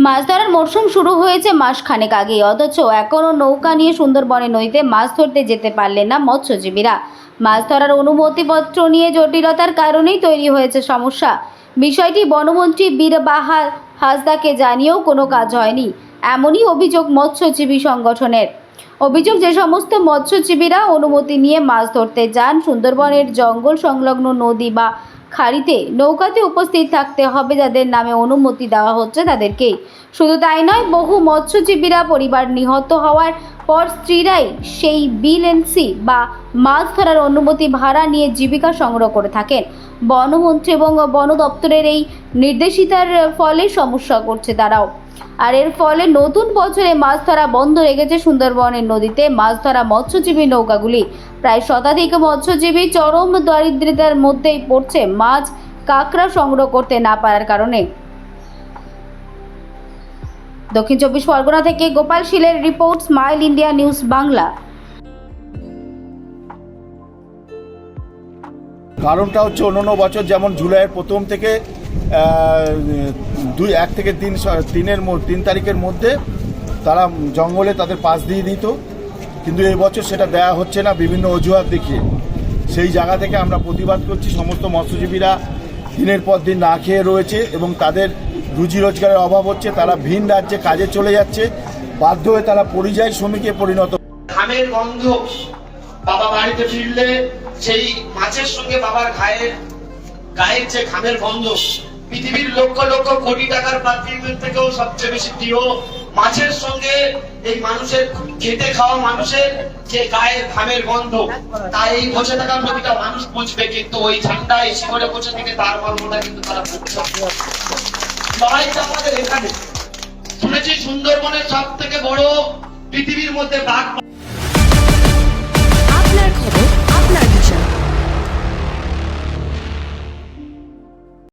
মাছ ধরার মরশুম শুরু হয়েছে মাসখানেক আগেই, অথচ এখনও নৌকা নিয়ে সুন্দরবনের নদীতে মাছ ধরতে যেতে পারলেন না মৎস্যজীবীরা। মাছ ধরার অনুমতিপত্র নিয়ে জটিলতার কারণেই তৈরি হয়েছে সমস্যা। বিষয়টি বনমন্ত্রী বীরবাহার হাসদাকে জানিয়েও কোনো কাজ হয়নি, এমনই অভিযোগ মৎস্যজীবী সংগঠনের। অভিযোগ, যে সমস্ত মৎস্যজীবীরা অনুমতি নিয়ে মাছ ধরতে যান, সুন্দরবনের জঙ্গল সংলগ্ন নদী বা খাড়িতে নৌকাতে উপস্থিত থাকতে হবে। যাদের নামে অনুমতি দেওয়া হচ্ছে তাদেরকেই। শুধু তাই নয়, বহু মৎস্যজীবীরা পরিবার নিহত হওয়ার পর স্ত্রীরাই সেই বিএলএনসি বা মাছ ধরার অনুমতি ভাড়া নিয়ে জীবিকা সংগ্রহ করে থাকেন। বনমন্ত্রী এবং বন দপ্তরের এই নির্দেশিতার ফলে সমস্যা করছে তারাও। আর এর ফলে নতুন বছরে মাছ ধরা বন্ধ রেখেছে সুন্দরবনের নদীতে মাছ ধরা মৎস্যজীবী নৌকাগুলি। প্রায় শতাধিক মৎস্যজীবী চরম দারিদ্র্যতার মধ্যেই পড়ছে মাছ কাঁকড়া সংগ্রহ করতে না পারার কারণে। দক্ষিণ 24 পরগনা থেকে গোপাল শীলের report, smile India news Bangla. কারণটা হচ্ছে অন্যান্য বছর যেমন জুলাইয়ের প্রথম থেকে 1 থেকে 3 তারিখের মধ্যে তারা জঙ্গলে তাদের পাস দিয়ে দিত, কিন্তু এই বছর সেটা দেওয়া হচ্ছে না বিভিন্ন অজুহাত দেখিয়ে। সেই জায়গা থেকে আমরা প্রতিবাদ করছি। সমস্ত মৎস্যজীবীরা দিনের পর দিন না খেয়ে রয়েছে এবং তাদের রুজি রোজগারের অভাব হচ্ছে। তারা ভিন রাজ্যে কাজে চলে যাচ্ছে, বাধ্য হয়ে তারা পরিযায়ী শ্রমিকে পরিণত। ঘামের গন্ধ, বাবা বাড়িতে ফিরলে সেই মাছের সঙ্গে বাবার গায়ের যে ঘামের গন্ধ, পৃথিবীর লক্ষ লক্ষ কোটি টাকার পারফিউমের থেকেও সবচেয়ে বেশি প্রিয় মাছের সঙ্গে এই মানুষের খেতে খাওয়া মানুষের যে গায়ের ঘামের গন্ধ, তাই এই বসে থাকা প্রতিটা মানুষ বুঝবে, কিন্তু ওই ঠান্ডা এই শিকড়ে বসে থেকে তার গন্ধটা কিন্তু তারা বুঝছে। লড়াইটা আমাদের এখানে। শুনেছি সুন্দরবনের সব থেকে বড় পৃথিবীর মধ্যে বাঘ